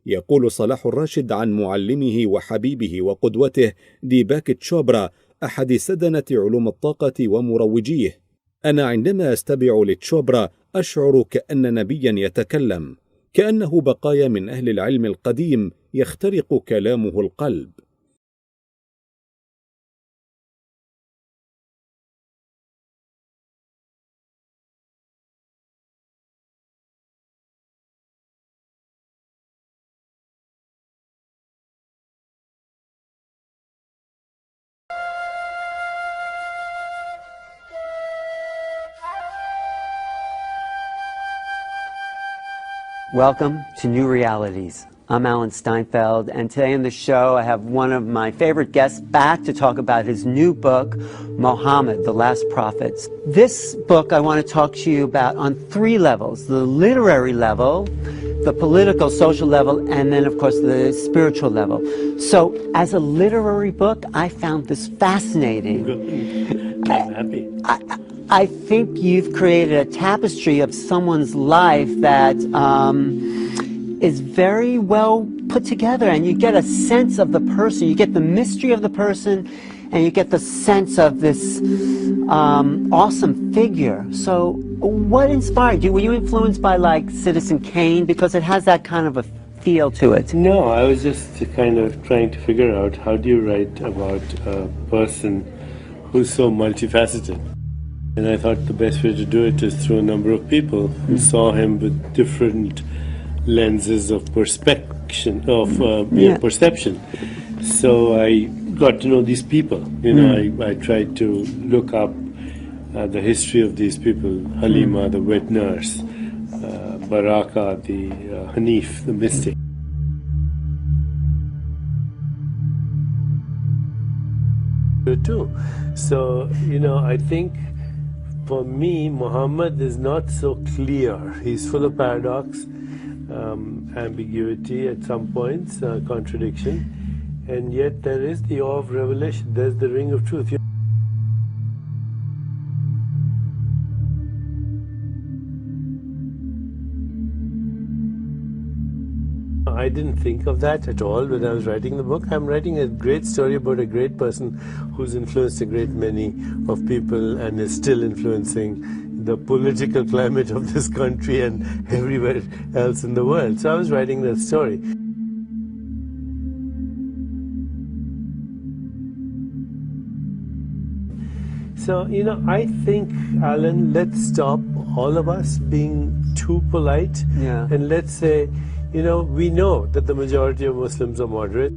يقول صلاح الراشد عن معلمه وحبيبه وقدوته ديباك شوبرا، أحد سدنة علوم الطاقة ومروجيه: أنا عندما أستمع لتشوبرا أشعر كأن نبيا يتكلم، كأنه بقايا من أهل العلم القديم يخترق كلامه القلب. Welcome to New Realities. I'm Alan Steinfeld, and today on the show I have one of my favorite guests back to talk about his new book, Muhammad, The Last Prophets. This book I want to talk to you about on three levels: the literary level, the political, social level, and then of course the spiritual level. So as a literary book, I found this fascinating. I'm happy. I think you've created a tapestry of someone's life that is very well put together, and you get a sense of the person, you get the mystery of the person, and you get the sense of this awesome figure. So what inspired you? Were you influenced by like Citizen Kane? Because it has that kind of a feel to it. No, I was just kind of trying to figure out how do you write about a person who's so multifaceted. And I thought the best way to do it is through a number of people who saw him with different lenses of perception. So I got to know these people. You know, I tried to look up the history of these people: Halima, the wet nurse, Baraka, the Hanif, the mystic. Too. So, you know, I think for me, Muhammad is not so clear. He's full of paradox, ambiguity at some points, contradiction, and yet there is the awe of revelation. There's the ring of truth. I didn't think of that at all when I was writing the book. I'm writing a great story about a great person who's influenced a great many of people and is still influencing the political climate of this country and everywhere else in the world. So I was writing that story. So, you know, I think, Alan, let's stop all of us being too polite, and let's say, you know, we know that the majority of Muslims are moderate.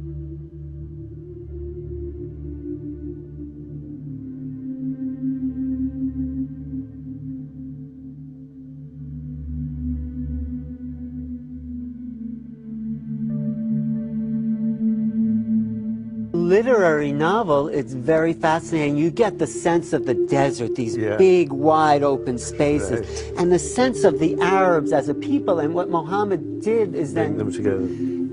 Literary novel, it's very fascinating. You get the sense of the desert, these big, wide open spaces, and the sense of the Arabs as a people. And what Muhammad did is then bring them together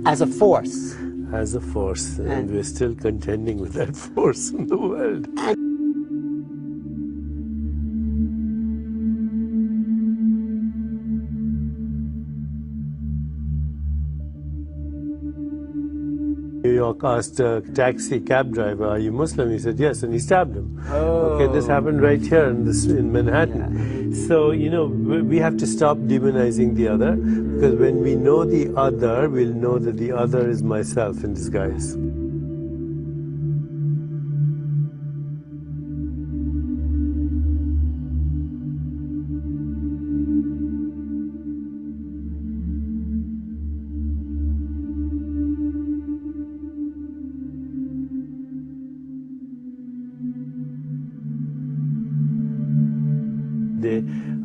as a force. As a force, and we're still contending with that force in the world. New York asked a taxi cab driver, "Are you Muslim?" He said, "Yes," and he stabbed him. Okay, this happened right here in Manhattan. So, you know, we have to stop demonizing the other, because when we know the other, we'll know that the other is myself in disguise.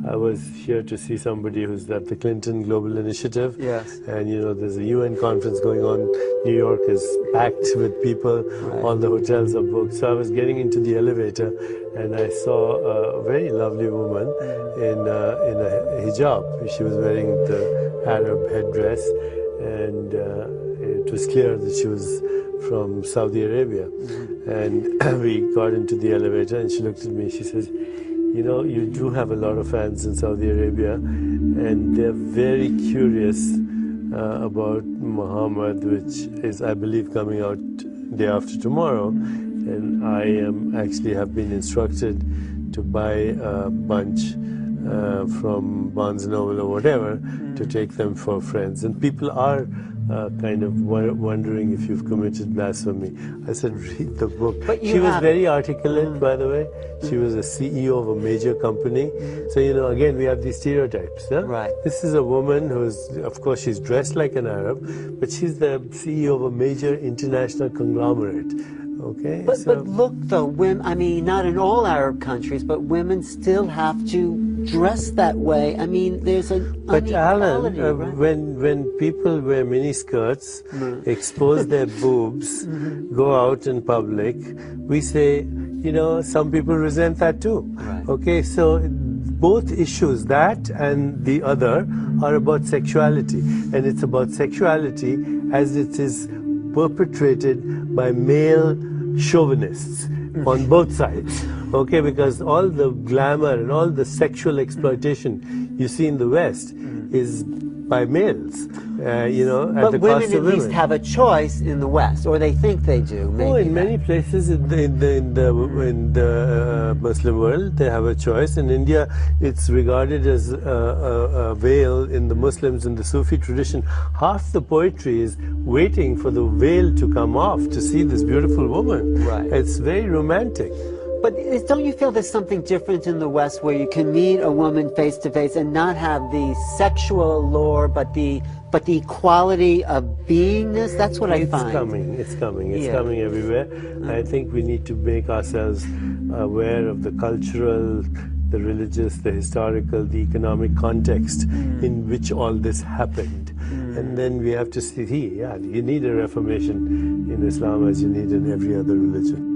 I was here to see somebody who's at the Clinton Global Initiative. Yes. And, you know, there's a UN conference going on. New York is packed with people. Right. All the hotels are booked. So I was getting into the elevator and I saw a very lovely woman in a hijab. She was wearing the Arab headdress, and it was clear that she was from Saudi Arabia. And we got into the elevator and she looked at me, she says, "You know, you do have a lot of fans in Saudi Arabia, and they're very curious about Muhammad, which is, I believe, coming out day after tomorrow. And I actually have been instructed to buy a bunch from Barnes & Noble or whatever to take them for friends. And people are kind of wondering if you've committed blasphemy. I said, read the book. She was very articulate, by the way. She was a CEO of a major company. So, you know, again, we have these stereotypes. Huh? Right. This is a woman who's, of course, she's dressed like an Arab, but she's the CEO of a major international conglomerate. Okay. But look, though, women, I mean, not in all Arab countries, but women still have to dress that way. I mean, there's an But Alan, right? when people wear mini skirts, expose their boobs, go out in public, we say, you know, some people resent that too. Right. Okay, so both issues, that and the other, are about sexuality. And it's about sexuality as it is perpetrated by male chauvinists on both sides. Okay, because all the glamour and all the sexual exploitation you see in the West is by males, you know, at but the women cost of at women. least have a choice in the West, or they think they do. Maybe. Oh, in many places in the Muslim world, they have a choice. In India, it's regarded as a veil in the Muslims in the Sufi tradition. Half the poetry is waiting for the veil to come off to see this beautiful woman. Right. It's very romantic. But don't you feel there's something different in the West where you can meet a woman face to face and not have the sexual allure, but the quality of beingness? That's what I find. It's coming everywhere. I think we need to make ourselves aware of the cultural, the religious, the historical, the economic context in which all this happened. And then we have to see, yeah, you need a reformation in Islam as you need in every other religion.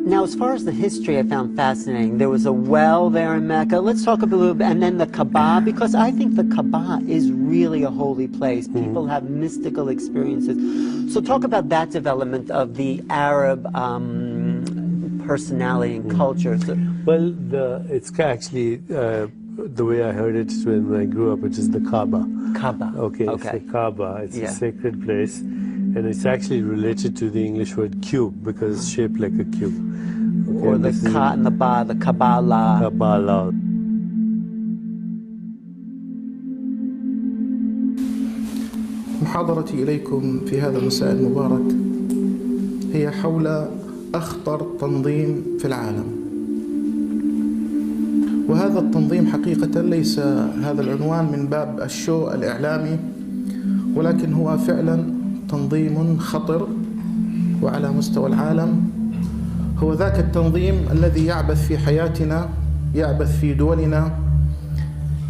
Now, as far as the history I found fascinating, there was a well there in Mecca. Let's talk a little bit, and then the Kaaba, because I think the Kaaba is really a holy place. People have mystical experiences. So talk about that development of the Arab personality and culture. So, well, it's actually the way I heard it when I grew up, which is the Kaaba. Kaaba. Okay, it's the Kaaba. It's a sacred place. And it's actually related to the English word cube because it's shaped like a cube. Okay, or the Ka and the Ba, the Kabbalah. Kabbalah. محاضرتي إليكم في هذا المساء المبارك هي حول أخطر تنظيم في العالم. وهذا التنظيم حقيقة ليس هذا العنوان من باب الشو الإعلامي، ولكن هو فعلا تنظيم خطر وعلى مستوى العالم. هو ذاك التنظيم الذي يعبث في حياتنا، يعبث في دولنا،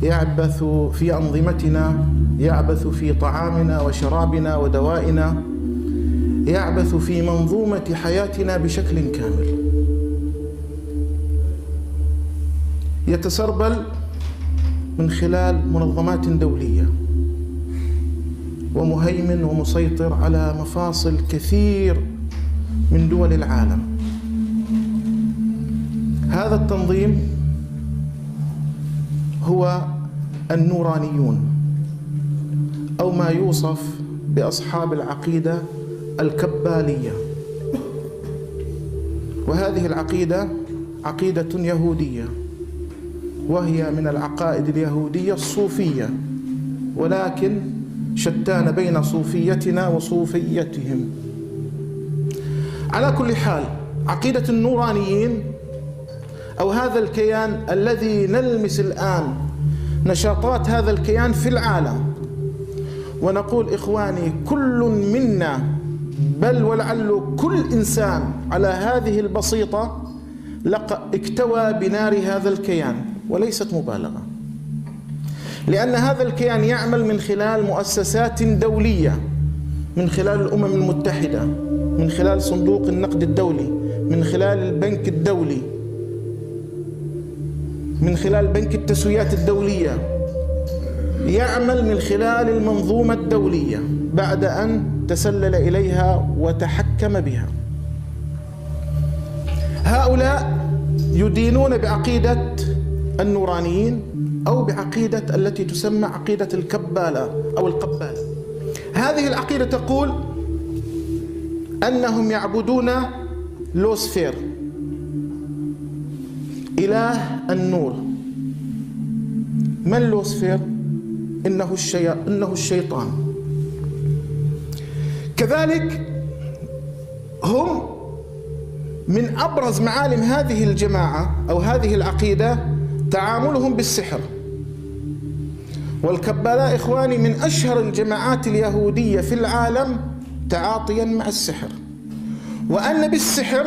يعبث في أنظمتنا، يعبث في طعامنا وشرابنا ودوائنا، يعبث في منظومة حياتنا بشكل كامل. يتسربل من خلال منظمات دولية ومهيمن ومسيطر على مفاصل كثير من دول العالم. هذا التنظيم هو النورانيون، أو ما يوصف بأصحاب العقيدة الكبالية. وهذه العقيدة عقيدة يهودية، وهي من العقائد اليهودية الصوفية، ولكن شتان بين صوفيتنا وصوفيتهم. على كل حال، عقيدة النورانيين أو هذا الكيان الذي نلمس الآن نشاطات هذا الكيان في العالم، ونقول إخواني كل منا بل ولعل كل إنسان على هذه البسيطة اكتوى بنار هذا الكيان، وليست مبالغة، لأن هذا الكيان يعمل من خلال مؤسسات دولية، من خلال الأمم المتحدة، من خلال صندوق النقد الدولي، من خلال البنك الدولي، من خلال بنك التسويات الدولية، يعمل من خلال المنظومة الدولية بعد أن تسلل إليها وتحكم بها. هؤلاء يدينون بعقيدة النورانيين أو بعقيدة التي تسمى عقيدة الكبالة أو القبالة. هذه العقيدة تقول أنهم يعبدون لوسفير، إله النور. من لوسفير؟ إنه الشيطان. كذلك هم من أبرز معالم هذه الجماعة أو هذه العقيدة تعاملهم بالسحر. والكبالة إخواني من أشهر الجماعات اليهودية في العالم تعاطيا مع السحر، وأن بالسحر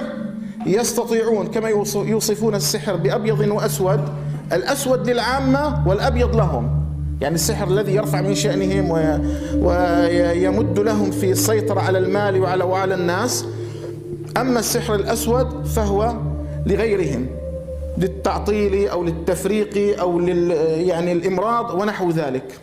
يستطيعون كما يوصفون السحر بأبيض وأسود، الأسود للعامة والأبيض لهم، يعني السحر الذي يرفع من شأنهم ويمد لهم في السيطرة على المال وعلى الناس. أما السحر الأسود فهو لغيرهم، للتعطيل أو للتفريق أو يعني الإمراض ونحو ذلك.